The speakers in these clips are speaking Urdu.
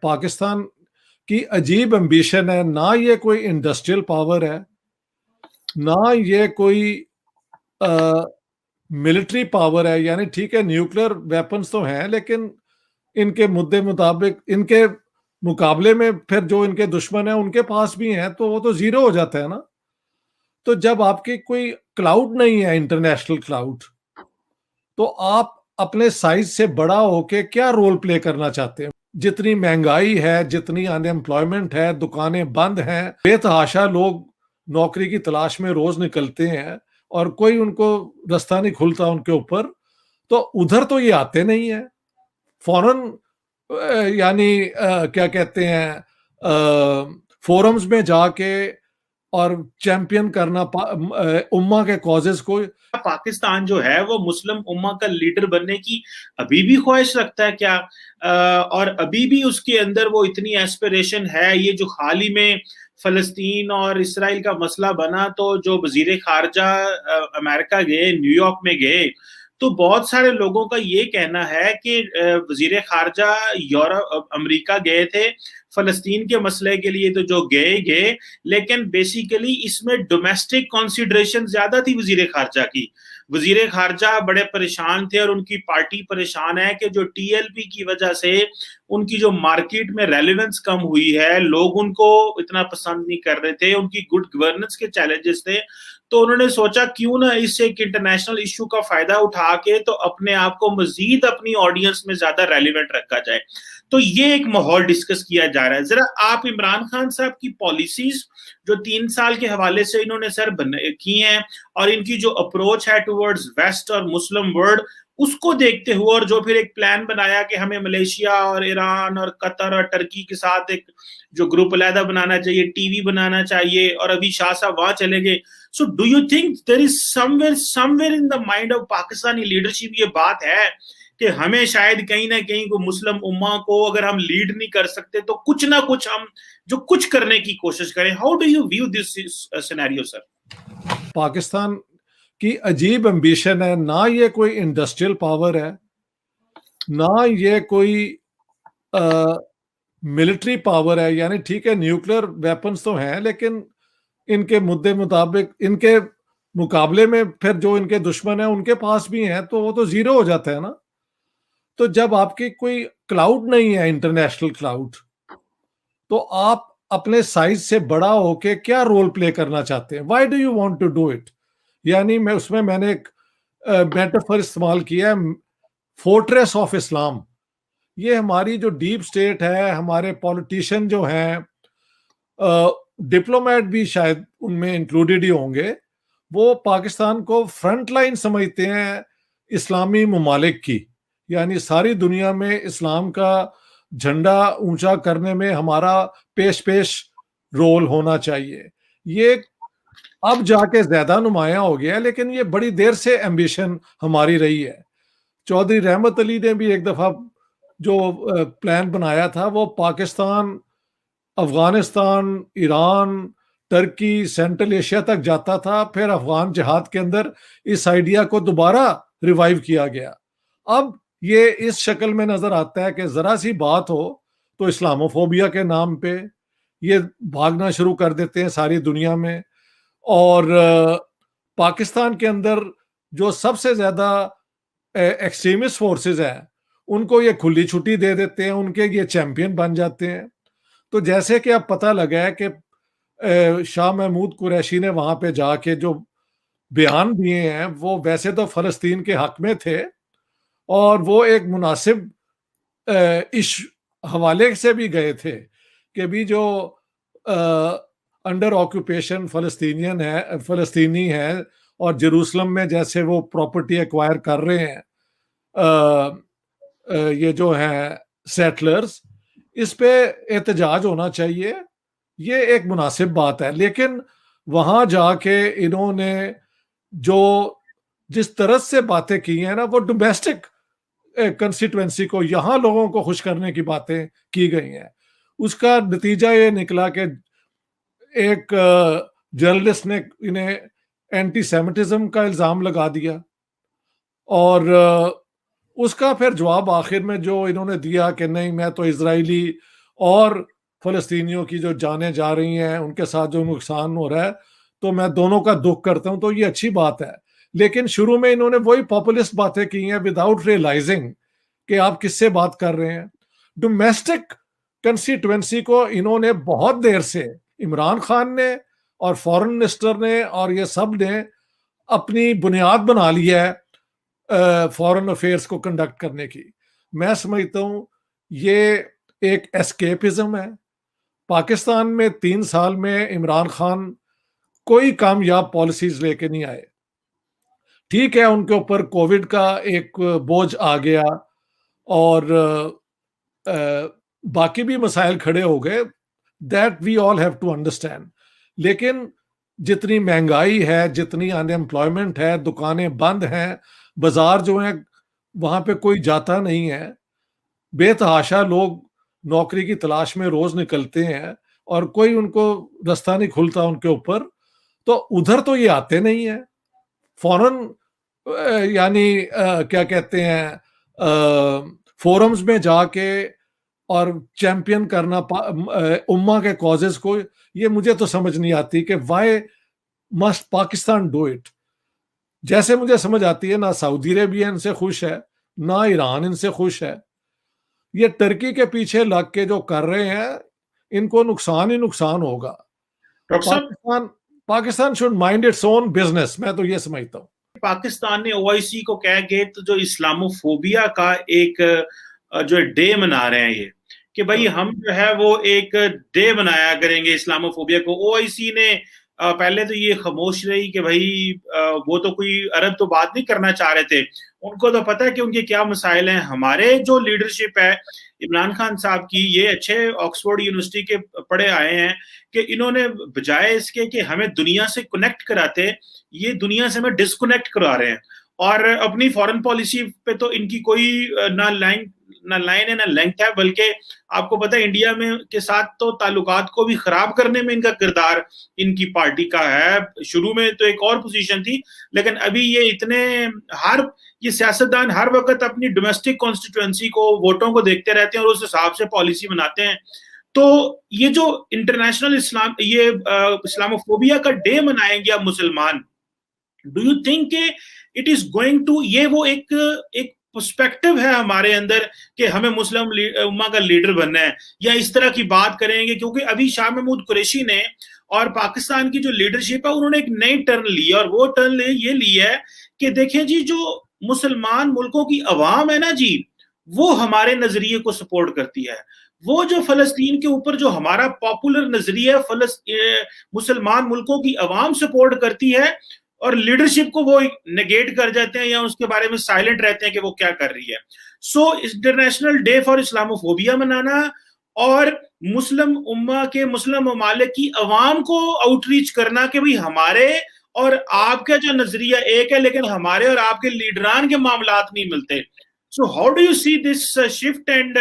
پاکستان کی عجیب امبیشن ہے، نہ یہ کوئی انڈسٹریل پاور ہے، نہ یہ کوئی ملٹری پاور ہے. یعنی ٹھیک ہے نیوکلیر ویپنز تو ہیں، لیکن ان کے مدے مطابق ان کے مقابلے میں پھر جو ان کے دشمن ہیں ان کے پاس بھی ہیں، تو وہ تو زیرو ہو جاتا ہے نا. تو جب آپ کی کوئی کلاؤڈ نہیں ہے انٹرنیشنل کلاؤڈ، تو آپ اپنے سائز سے بڑا ہو کے کیا رول پلے کرنا چاہتے ہیں؟ جتنی مہنگائی ہے، جتنی ان ایمپلائمنٹ ہے، دکانیں بند ہیں، بے تحاشا لوگ نوکری کی تلاش میں روز نکلتے ہیں اور کوئی ان کو رستہ نہیں کھلتا ان کے اوپر. تو ادھر تو یہ آتے نہیں ہیں فوراً. یعنی کیا کہتے ہیں، فورمز میں جا کے اور چیمپئن کرنا امہ کے کازز کو. پاکستان جو ہے وہ مسلم امہ کا لیڈر بننے کی ابھی بھی خواہش رکھتا ہے کیا؟ اور ابھی بھی اس کے اندر وہ اتنی ایسپریشن ہے؟ یہ جو حال ہی میں فلسطین اور اسرائیل کا مسئلہ بنا، تو جو وزیر خارجہ امریکہ گئے، نیو یارک میں گئے، تو بہت سارے لوگوں کا یہ کہنا ہے کہ وزیر خارجہ امریکہ گئے تھے فلسطین کے مسئلے کے لیے، تو جو گئے لیکن بیسیکلی اس میں ڈومیسٹک کنسیڈریشن زیادہ تھی وزیر خارجہ کی. وزیر خارجہ بڑے پریشان تھے اور ان کی پارٹی پریشان ہے کہ جو ٹی ایل پی کی وجہ سے ان کی جو مارکیٹ میں ریلیونس کم ہوئی ہے، لوگ ان کو اتنا پسند نہیں کر رہے تھے، ان کی گڈ گورننس کے چیلنجز تھے. تو انہوں نے سوچا کیوں نہ اس سے ایک انٹرنیشنل ایشو کا فائدہ اٹھا کے تو اپنے آپ کو مزید اپنی آڈینس میں زیادہ ریلیونٹ رکھا جائے. تو یہ ایک ماحول ڈسکس کیا جا رہا ہے. ذرا آپ عمران خان صاحب کی پالیسیز جو 3 سال کے حوالے سے انہوں نے کی ہیں، اور ان کی جو اپروچ ہے ٹورڈز ویسٹ اور مسلم ورلڈ، اس کو دیکھتے ہوئے، اور جو پھر ایک پلان بنایا کہ ہمیں ملیشیا اور ایران اور قطر اور ٹرکی کے ساتھ ایک جو گروپ علیحدہ بنانا چاہیے، ٹی وی بنانا چاہیے، اور ابھی شاہ صاحب وہاں چلے گئے. So do you think there is somewhere in the mind of Pakistani leadership یہ بات ہے کہ ہمیں شاید کہیں نہ کہیں کو مسلم امہ کو اگر ہم لیڈ نہیں کر سکتے تو کچھ نہ کچھ ہم جو کچھ کرنے کی کوشش کریں؟ How do you view this scenario, sir? Pakistan کی عجیب امبیشن ہے، نہ یہ کوئی انڈسٹریل پاور ہے، نہ یہ کوئی ملٹری پاور ہے. یعنی ٹھیک ہے نیوکلیر ویپنز تو ہیں، لیکن ان کے مدے مطابق ان کے مقابلے میں پھر جو ان کے دشمن ہیں ان کے پاس بھی ہیں، تو وہ تو زیرو ہو جاتا ہے نا. تو جب آپ کی کوئی کلاؤڈ نہیں ہے انٹرنیشنل کلاؤڈ، تو آپ اپنے سائز سے بڑا ہو کے کیا رول پلے کرنا چاہتے ہیں؟ Why do you want to do it? یعنی میں نے ایک میٹافر استعمال کیا ہے، فورٹریس آف اسلام. یہ ہماری جو ڈیپ سٹیٹ ہے، ہمارے پولیٹیشین جو ہیں، ڈپلومیٹ بھی شاید ان میں انکلوڈیڈ ہی ہوں گے، وہ پاکستان کو فرنٹ لائن سمجھتے ہیں اسلامی ممالک کی. یعنی ساری دنیا میں اسلام کا جھنڈا اونچا کرنے میں ہمارا پیش رول ہونا چاہیے. یہ اب جا کے زیادہ نمایاں ہو گیا ہے، لیکن یہ بڑی دیر سے ایمبیشن ہماری رہی ہے. چودھری رحمت علی نے بھی ایک دفعہ جو پلان بنایا تھا، وہ پاکستان، افغانستان، ایران، ترکی، سینٹرل ایشیا تک جاتا تھا. پھر افغان جہاد کے اندر اس آئیڈیا کو دوبارہ ریوائیو کیا گیا. اب یہ اس شکل میں نظر آتا ہے کہ ذرا سی بات ہو تو اسلاموفوبیا کے نام پہ یہ بھاگنا شروع کر دیتے ہیں ساری دنیا میں. اور پاکستان کے اندر جو سب سے زیادہ ایکسٹریمسٹ فورسز ہیں ان کو یہ کھلی چھٹی دے دیتے ہیں، ان کے یہ چیمپئن بن جاتے ہیں. تو جیسے کہ اب پتہ لگا ہے کہ شاہ محمود قریشی نے وہاں پہ جا کے جو بیان دیے ہیں وہ ویسے تو فلسطین کے حق میں تھے، اور وہ ایک مناسب اس حوالے سے بھی گئے تھے کہ بھی جو انڈر آکوپیشن فلسطینی ہے اور جیروسلم میں جیسے وہ پراپرٹی ایکوائر کر رہے ہیں یہ جو ہیں سیٹلرز، اس پہ احتجاج ہونا چاہیے. یہ ایک مناسب بات ہے. لیکن وہاں جا کے انہوں نے جو جس طرح سے باتیں کی ہیں نا، وہ ڈومیسٹک کنسٹیٹوینسی کو، یہاں لوگوں کو خوش کرنے کی باتیں کی گئی ہیں. اس کا نتیجہ یہ نکلا کہ ایک جرنلسٹ نے انہیں اینٹی سیمیٹزم کا الزام لگا دیا، اور اس کا پھر جواب آخر میں جو انہوں نے دیا کہ نہیں، میں تو اسرائیلی اور فلسطینیوں کی جو جانیں جا رہی ہیں، ان کے ساتھ جو نقصان ہو رہا ہے، تو میں دونوں کا دکھ کرتا ہوں، تو یہ اچھی بات ہے. لیکن شروع میں انہوں نے وہی پاپولسٹ باتیں کی ہیں وداؤٹ ریئلائزنگ کہ آپ کس سے بات کر رہے ہیں. ڈومیسٹک کنسٹیٹوینسی کو انہوں نے بہت دیر سے، عمران خان نے اور فورن منسٹر نے اور یہ سب نے اپنی بنیاد بنا لی ہے فورن افیئرس کو کنڈکٹ کرنے کی. میں سمجھتا ہوں یہ ایک اسکیپزم ہے. پاکستان میں 3 سال میں عمران خان کوئی کامیاب پالیسیز لے کے نہیں آئے. ٹھیک ہے ان کے اوپر کووڈ کا ایک بوجھ آ گیا اور باقی بھی مسائل کھڑے ہو گئے، that we all have to understand. لیکن جتنی مہنگائی ہے، جتنی ان امپلائمنٹ ہے، دکانیں بند ہیں، بازار جو ہیں وہاں پہ کوئی جاتا نہیں ہے، بے تحاشا لوگ نوکری کی تلاش میں روز نکلتے ہیں اور کوئی ان کو رستہ نہیں کھلتا ان کے اوپر، تو ادھر تو یہ آتے نہیں ہیں فوراً. یعنی کیا کہتے ہیں، فورمز میں جا کے اور چیمپئن کرنا امہ کے کازز کو، یہ مجھے تو سمجھ نہیں آتی کہ why must Pakistan do it. جیسے مجھے سمجھ آتی ہے، نہ سعودی عربیہ ان سے خوش ہے، نہ ایران ان سے خوش ہے. یہ ٹرکی کے پیچھے لگ کے جو کر رہے ہیں، ان کو نقصان ہی نقصان ہوگا. ڈاکٹر صاحب، Pakistan should mind its own business, میں تو یہ سمجھتا ہوں. پاکستان نے OIC کو کہہ کے تو جو اسلاموفوبیا کا ایک جو ڈے منا رہے ہیں، یہ کہ بھائی ہم جو ہے وہ ایک ڈے منایا کریں گے اسلاموفوبیا کو. OIC نے پہلے تو یہ خاموش رہی کہ بھائی وہ تو کوئی عرب تو بات نہیں کرنا چاہ رہے تھے، ان کو تو پتہ ہے کہ ان کے کیا مسائل ہیں. ہمارے جو لیڈرشپ ہے عمران خان صاحب کی، یہ اچھے آکسفورڈ یونیورسٹی کے پڑھے آئے ہیں، کہ انہوں نے بجائے اس کے کہ ہمیں دنیا سے کنیکٹ کراتے، یہ دنیا سے ہمیں ڈسکنیکٹ کرا رہے ہیں. اور اپنی فورن پالیسی پہ تو ان کی کوئی نہ لائن ہے نہ لینتھ ہے، بلکہ آپ کو پتہ ہے انڈیا میں کے ساتھ تو تعلقات کو بھی خراب کرنے میں ان کا کردار ان کی پارٹی کا ہے. شروع میں تو ایک اور پوزیشن تھی، لیکن ابھی یہ اتنے یہ سیاستدان ہر وقت اپنی ڈومیسٹک کانسٹیٹوئنسی کو، ووٹوں کو دیکھتے رہتے ہیں اور اس حساب سے پالیسی بناتے ہیں. تو یہ جو انٹرنیشنل یہ اسلاموفوبیا کا ڈے منائیں گے اب مسلمان، ڈو یو تھنک کہ اٹ از گوئنگ ٹو، یہ وہ ایک پرسپیکٹو ہے ہمارے اندر کہ ہمیں مسلم امہ کا لیڈر بننا ہے، یا اس طرح کی بات کریں گے؟ کیونکہ ابھی شاہ محمود قریشی نے اور پاکستان کی جو لیڈرشپ ہے انہوں نے ایک نئی ٹرن لی ہے، اور وہ ٹرن یہ لی ہے کہ دیکھیں جی، جو مسلمان ملکوں کی عوام ہے نا جی، وہ ہمارے نظریے کو سپورٹ کرتی ہے. وہ جو فلسطین کے اوپر جو ہمارا پاپولر نظریہ مسلمان ملکوں کی عوام سپورٹ کرتی ہے، اور لیڈرشپ کو وہ نیگیٹ کر جاتے ہیں یا اس کے بارے میں سائلنٹ رہتے ہیں کہ وہ کیا کر رہی ہے. So international day for Islamophobia منانا اور مسلم امہ کے مسلم ممالک کی عوام کو آؤٹ ریچ کرنا کہ بھئی ہمارے اور آپ کا جو نظریہ ایک ہے، لیکن ہمارے اور آپ کے لیڈران کے معاملات نہیں ملتے. So how do you see this shift and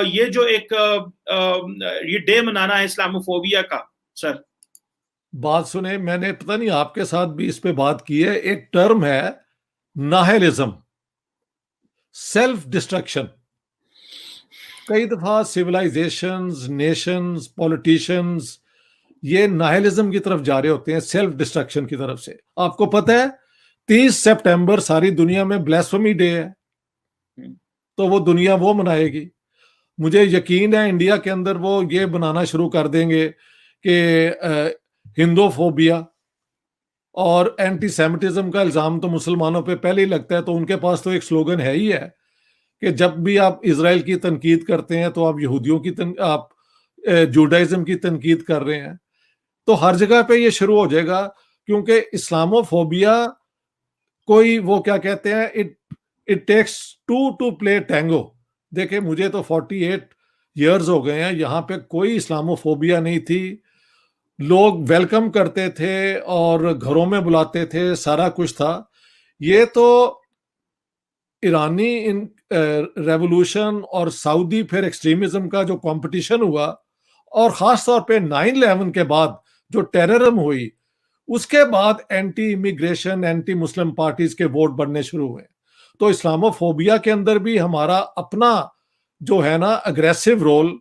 یہ جو ایک یہ ڈے منانا ہے اسلاموفوبیا کا؟ سر بات سنیں، میں نے پتہ نہیں آپ کے ساتھ بھی اس پہ بات کی ہے. ایک ٹرم ہے ناہلزم، سیلف ڈسٹرکشن. کئی دفعہ سویلائزیشنز، نیشنز، پولیٹیشنز یہ ناہلزم کی طرف جا رہے ہوتے ہیں، سیلف ڈسٹرکشن کی طرف سے. آپ کو پتہ ہے 30 سپٹمبر ساری دنیا میں بلیسفمی ڈے ہے، تو وہ دنیا وہ منائے گی. مجھے یقین ہے انڈیا کے اندر وہ یہ بنانا شروع کر دیں گے کہ ہندوفوبیا اور اینٹی سیمیٹزم کا الزام تو مسلمانوں پہ پہلے ہی لگتا ہے، تو ان کے پاس تو ایک سلوگن ہے ہی ہے کہ جب بھی آپ اسرائیل کی تنقید کرتے ہیں تو آپ یہودیوں کی آپ جوڈائزم کی تنقید کر رہے ہیں. تو ہر جگہ پہ یہ شروع ہو جائے گا، کیونکہ اسلاموفوبیا کوئی وہ کیا کہتے ہیں، اٹ ٹیکس ٹو ٹو پلے ٹینگو. دیکھیں مجھے تو 48 ایئرز ہو گئے ہیں، یہاں پہ کوئی اسلاموفوبیا نہیں تھی. لوگ ویلکم کرتے تھے اور گھروں میں بلاتے تھے، سارا کچھ تھا. یہ تو ایرانی ریولوشن اور سعودی پھر ایکسٹریمزم کا جو کمپٹیشن ہوا، اور خاص طور پہ 9/11 کے بعد جو ٹیررزم ہوئی، اس کے بعد اینٹی امیگریشن، اینٹی مسلم پارٹیز کے ووٹ بڑھنے شروع ہوئے. تو اسلاموفوبیا کے اندر بھی ہمارا اپنا جو ہے نا اگریسو رول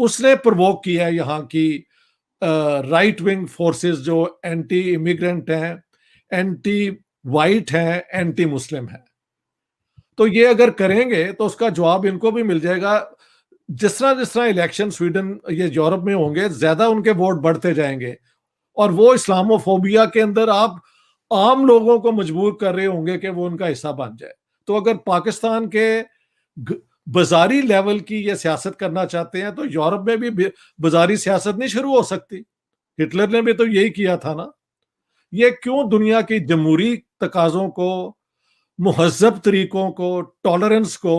اس نے پرووک کیا ہے یہاں کی رائٹ ونگ فورسز جو اینٹی امیگرنٹ ہیں, اینٹی وائٹ ہیں, اینٹی مسلم ہیں. تو یہ اگر کریں گے تو اس کا جواب ان کو بھی مل جائے گا. جس طرح الیکشن سویڈن یہ یورپ میں ہوں گے, زیادہ ان کے ووٹ بڑھتے جائیں گے, اور وہ اسلاموفوبیا کے اندر آپ عام لوگوں کو مجبور کر رہے ہوں گے کہ وہ ان کا حصہ بن جائے. تو اگر پاکستان کے بازاری لیول کی یہ سیاست کرنا چاہتے ہیں تو یورپ میں بھی بازاری سیاست نہیں شروع ہو سکتی. ہٹلر نے بھی تو یہی کیا تھا نا. یہ کیوں دنیا کی جمہوری تقاضوں کو, مہذب طریقوں کو, ٹالرنس کو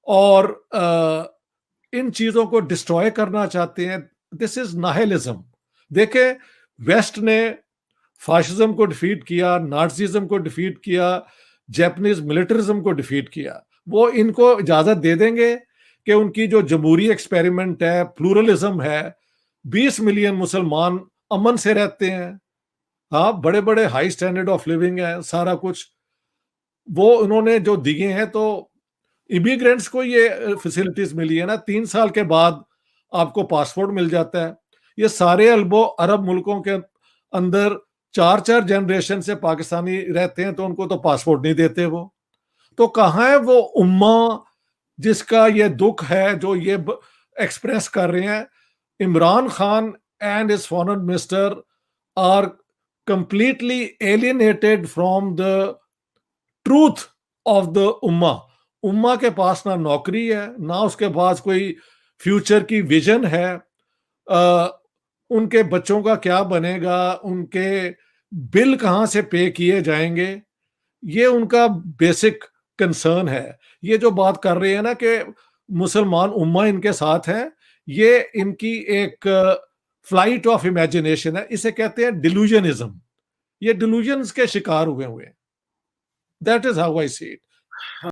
اور ان چیزوں کو ڈسٹروائے کرنا چاہتے ہیں؟ دس از ناہلزم. دیکھیں, ویسٹ نے فاشزم کو ڈیفیٹ کیا, نازیزم کو ڈیفیٹ کیا, جیپنیز ملٹرزم کو ڈیفیٹ کیا. وہ ان کو اجازت دے دیں گے کہ ان کی جو جمہوری ایکسپیریمنٹ ہے, پلورلزم ہے, 20 ملین مسلمان امن سے رہتے ہیں, ہاں بڑے بڑے ہائی سٹینڈرڈ آف لیونگ ہے, سارا کچھ وہ انہوں نے جو دیے ہیں. تو امیگرینٹس کو یہ فیسلٹیز ملی ہے نا, 3 سال کے بعد آپ کو پاسپورٹ مل جاتا ہے. یہ سارے عرب ملکوں کے اندر 4 جنریشن سے پاکستانی رہتے ہیں تو ان کو تو پاسپورٹ نہیں دیتے وہ. تو کہاں ہے وہ امہ جس کا یہ دکھ ہے, جو یہ ایکسپریس کر رہے ہیں؟ Imran Khan and his foreign minister are completely alienated from the truth of the امہ. امہ کے پاس نہ نوکری ہے, نہ اس کے پاس کوئی فیوچر کی ویژن ہے. ان کے بچوں کا کیا بنے گا, ان کے بل کہاں سے پے کیے جائیں گے, یہ ان کا بیسک کنسرن ہے. یہ جو بات کر رہے ہیں نا کہ مسلمان امہ ان کے ساتھ ہیں, یہ ان کی ایک فلائٹ آف امیجنیشن ہے. اسے کہتے ہیں ڈیلوژنزم. یہ ڈیلوژنز کے شکار ہوئے. That is how I see it.